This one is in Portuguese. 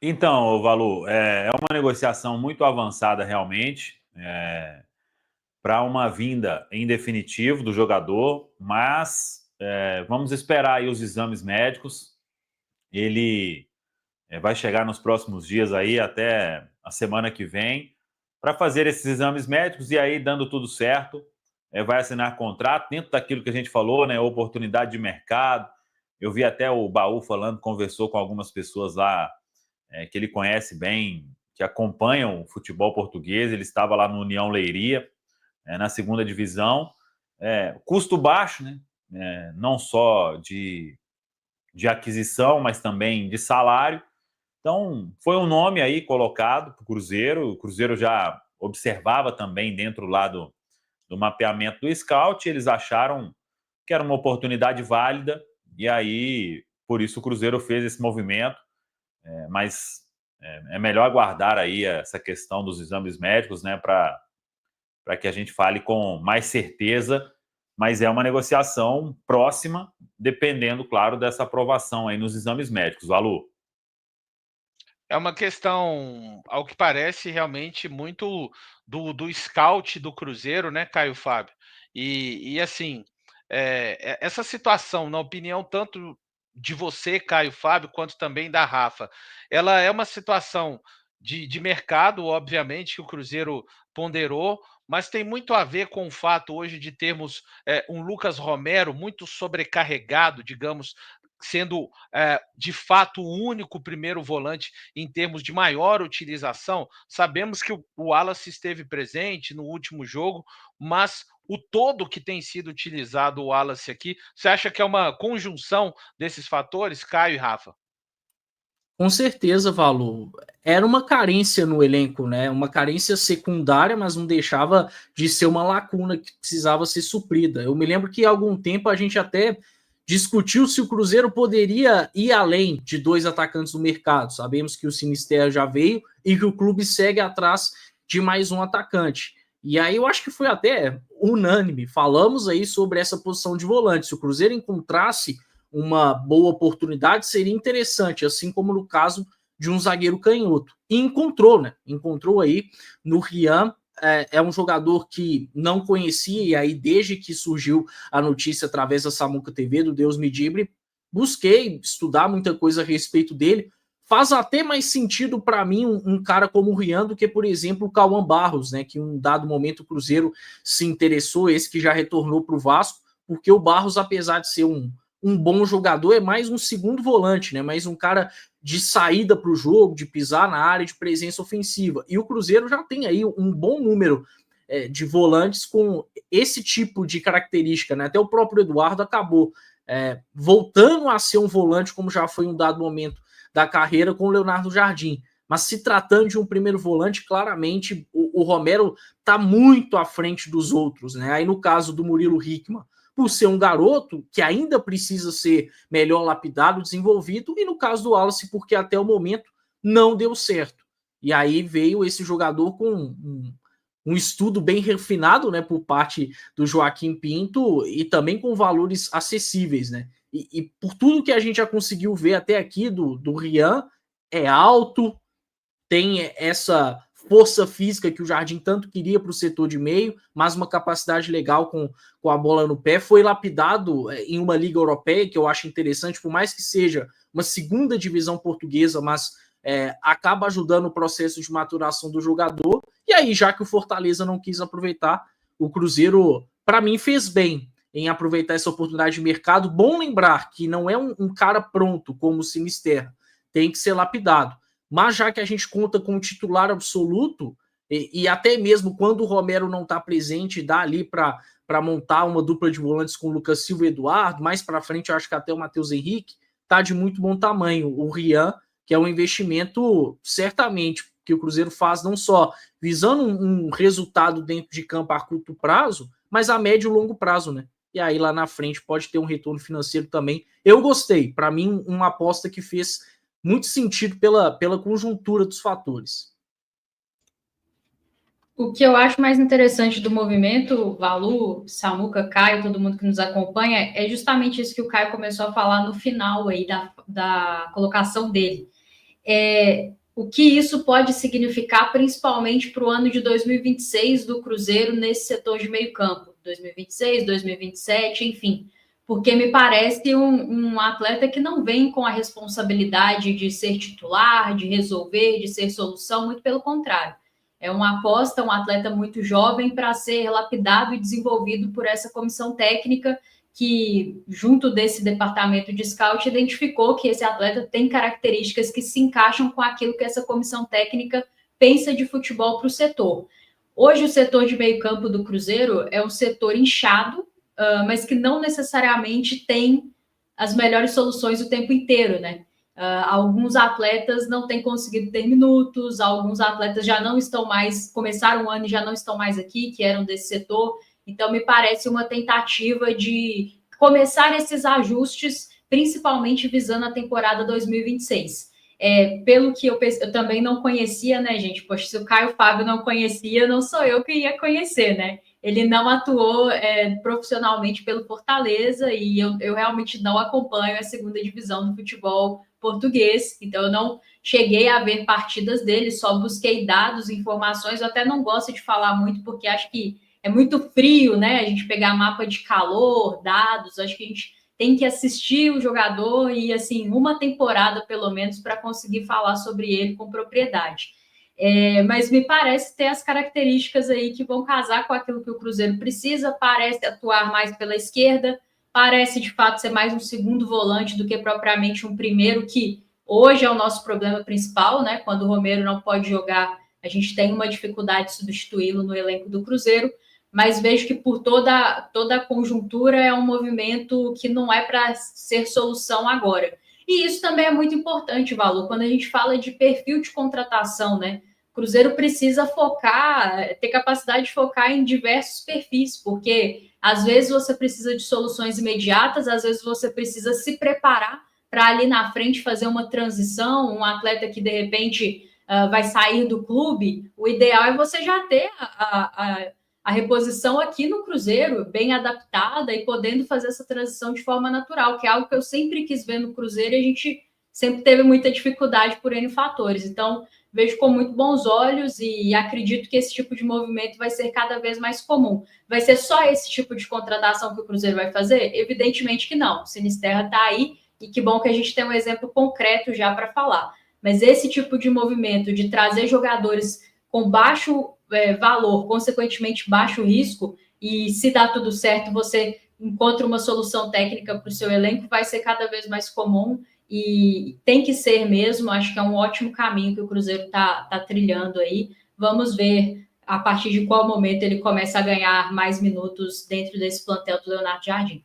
Então, Valu, é uma negociação muito avançada realmente, para uma vinda em definitivo do jogador, mas vamos esperar aí os exames médicos. Ele vai chegar nos próximos dias aí, até a semana que vem, para fazer esses exames médicos e aí, dando tudo certo, vai assinar contrato dentro daquilo que a gente falou, né? Oportunidade de mercado. Eu vi até o Baú falando, conversou com algumas pessoas lá que ele conhece bem, que acompanham o futebol português. Ele estava lá no União Leiria, na segunda divisão. Custo baixo, né? Não só de aquisição, mas também de salário. Então, foi um nome aí colocado para o Cruzeiro. O Cruzeiro já observava também dentro lá do mapeamento do scout. Eles acharam que era uma oportunidade válida, e aí, por isso, o Cruzeiro fez esse movimento. Mas é melhor aguardar aí essa questão dos exames médicos, né, para que a gente fale com mais certeza. Mas é uma negociação próxima, dependendo, claro, dessa aprovação aí nos exames médicos, Valu. É uma questão, ao que parece, realmente muito do scout do Cruzeiro, né, Caio Fábio? E assim, essa situação, na opinião tanto de você, Caio Fábio, quanto também da Rafa, ela é uma situação de mercado, obviamente, que o Cruzeiro ponderou, mas tem muito a ver com o fato hoje de termos um Lucas Romero muito sobrecarregado, digamos, sendo de fato o único primeiro volante em termos de maior utilização. Sabemos que o Wallace esteve presente no último jogo, mas o todo que tem sido utilizado o Wallace aqui, você acha que é uma conjunção desses fatores, Caio e Rafa? Com certeza, Valor. Era uma carência no elenco, né? Uma carência secundária, mas não deixava de ser uma lacuna que precisava ser suprida. Eu me lembro que há algum tempo a gente até discutiu se o Cruzeiro poderia ir além de dois atacantes no mercado. Sabemos que o Sinisterra já veio e que o clube segue atrás de mais um atacante. E aí eu acho que foi até unânime. Falamos aí sobre essa posição de volante. Se o Cruzeiro encontrasse uma boa oportunidade, seria interessante, assim como no caso de um zagueiro canhoto. E encontrou, né? Encontrou aí no Rian. É um jogador que não conhecia, e aí, desde que surgiu a notícia através da Samuca TV, do Deus Medibre, busquei estudar muita coisa a respeito dele. Faz até mais sentido para mim um cara como o Rian do que, por exemplo, o Cauã Barros, né? Que em um dado momento o Cruzeiro se interessou, esse que já retornou para o Vasco, porque o Barros, apesar de ser um bom jogador, é mais um segundo volante, né? Mais um cara de saída para o jogo, de pisar na área, de presença ofensiva. E o Cruzeiro já tem aí um bom número de volantes com esse tipo de característica, né? Até o próprio Eduardo acabou voltando a ser um volante, como já foi em um dado momento da carreira com o Leonardo Jardim. Mas se tratando de um primeiro volante, claramente o Romero está muito à frente dos outros, né? Aí no caso do Murilo Hickman, por ser um garoto que ainda precisa ser melhor lapidado, desenvolvido, e no caso do Wallace, porque até o momento não deu certo. E aí veio esse jogador com um estudo bem refinado, né, por parte do Joaquim Pinto e também com valores acessíveis, né? E por tudo que a gente já conseguiu ver até aqui do Rian, é alto, tem essa força física que o Jardim tanto queria para o setor de meio, mas uma capacidade legal com a bola no pé. Foi lapidado em uma liga europeia, que eu acho interessante, por mais que seja uma segunda divisão portuguesa, mas acaba ajudando o processo de maturação do jogador. E aí, já que o Fortaleza não quis aproveitar, o Cruzeiro, para mim, fez bem em aproveitar essa oportunidade de mercado. Bom lembrar que não é um cara pronto como o Sinisterra, tem que ser lapidado. Mas já que a gente conta com um titular absoluto, e até mesmo quando o Romero não está presente, dá ali para montar uma dupla de volantes com o Lucas Silva e Eduardo, mais para frente eu acho que até o Matheus Henrique, está de muito bom tamanho. O Rian, que é um investimento certamente que o Cruzeiro faz não só visando um resultado dentro de campo a curto prazo, mas a médio e longo prazo, né? E aí lá na frente pode ter um retorno financeiro também. Eu gostei, para mim, uma aposta que fez muito sentido pela conjuntura dos fatores. O que eu acho mais interessante do movimento, Valu, Samuca, Caio, todo mundo que nos acompanha, é justamente isso que o Caio começou a falar no final aí da colocação dele. o que isso pode significar, principalmente para o ano de 2026 do Cruzeiro nesse setor de meio campo, 2026, 2027, enfim, porque me parece um atleta que não vem com a responsabilidade de ser titular, de resolver, de ser solução, muito pelo contrário. É uma aposta, um atleta muito jovem para ser lapidado e desenvolvido por essa comissão técnica que, junto desse departamento de scout, identificou que esse atleta tem características que se encaixam com aquilo que essa comissão técnica pensa de futebol para o setor. Hoje, o setor de meio campo do Cruzeiro é um setor inchado, mas que não necessariamente tem as melhores soluções o tempo inteiro, né? Alguns atletas não têm conseguido ter minutos, alguns atletas já não estão mais, começaram o ano e já não estão mais aqui, que eram desse setor. Então, me parece uma tentativa de começar esses ajustes, principalmente visando a temporada 2026. Pelo que eu também não conhecia, né, gente? Poxa, se o Caio Fábio não conhecia, não sou eu que ia conhecer, né? Ele não atuou profissionalmente pelo Fortaleza e eu realmente não acompanho a segunda divisão do futebol português, então eu não cheguei a ver partidas dele, só busquei dados, informações. Eu até não gosto de falar muito, porque acho que é muito frio, né? A gente pegar mapa de calor, dados, acho que a gente tem que assistir o jogador e, assim, uma temporada, pelo menos, para conseguir falar sobre ele com propriedade. Mas me parece ter as características aí que vão casar com aquilo que o Cruzeiro precisa, parece atuar mais pela esquerda, parece, de fato, ser mais um segundo volante do que propriamente um primeiro, que hoje é o nosso problema principal, né? Quando o Romero não pode jogar, a gente tem uma dificuldade de substituí-lo no elenco do Cruzeiro, mas vejo que por toda a conjuntura é um movimento que não é para ser solução agora. E isso também é muito importante, Valu, quando a gente fala de perfil de contratação, né? O Cruzeiro precisa focar, ter capacidade de focar em diversos perfis, porque às vezes você precisa de soluções imediatas, às vezes você precisa se preparar para ali na frente fazer uma transição, um atleta que de repente vai sair do clube. O ideal é você já ter a reposição aqui no Cruzeiro, bem adaptada e podendo fazer essa transição de forma natural, que é algo que eu sempre quis ver no Cruzeiro e a gente sempre teve muita dificuldade por N fatores. Então, vejo com muito bons olhos e acredito que esse tipo de movimento vai ser cada vez mais comum. Vai ser só esse tipo de contratação que o Cruzeiro vai fazer? Evidentemente que não. O Sinisterra está aí e que bom que a gente tem um exemplo concreto já para falar. Mas esse tipo de movimento de trazer jogadores com baixo valor, consequentemente baixo risco, e se dá tudo certo, você encontra uma solução técnica para o seu elenco, vai ser cada vez mais comum e tem que ser mesmo. Acho que é um ótimo caminho que o Cruzeiro está trilhando aí. Vamos ver a partir de qual momento ele começa a ganhar mais minutos dentro desse plantel do Leonardo Jardim.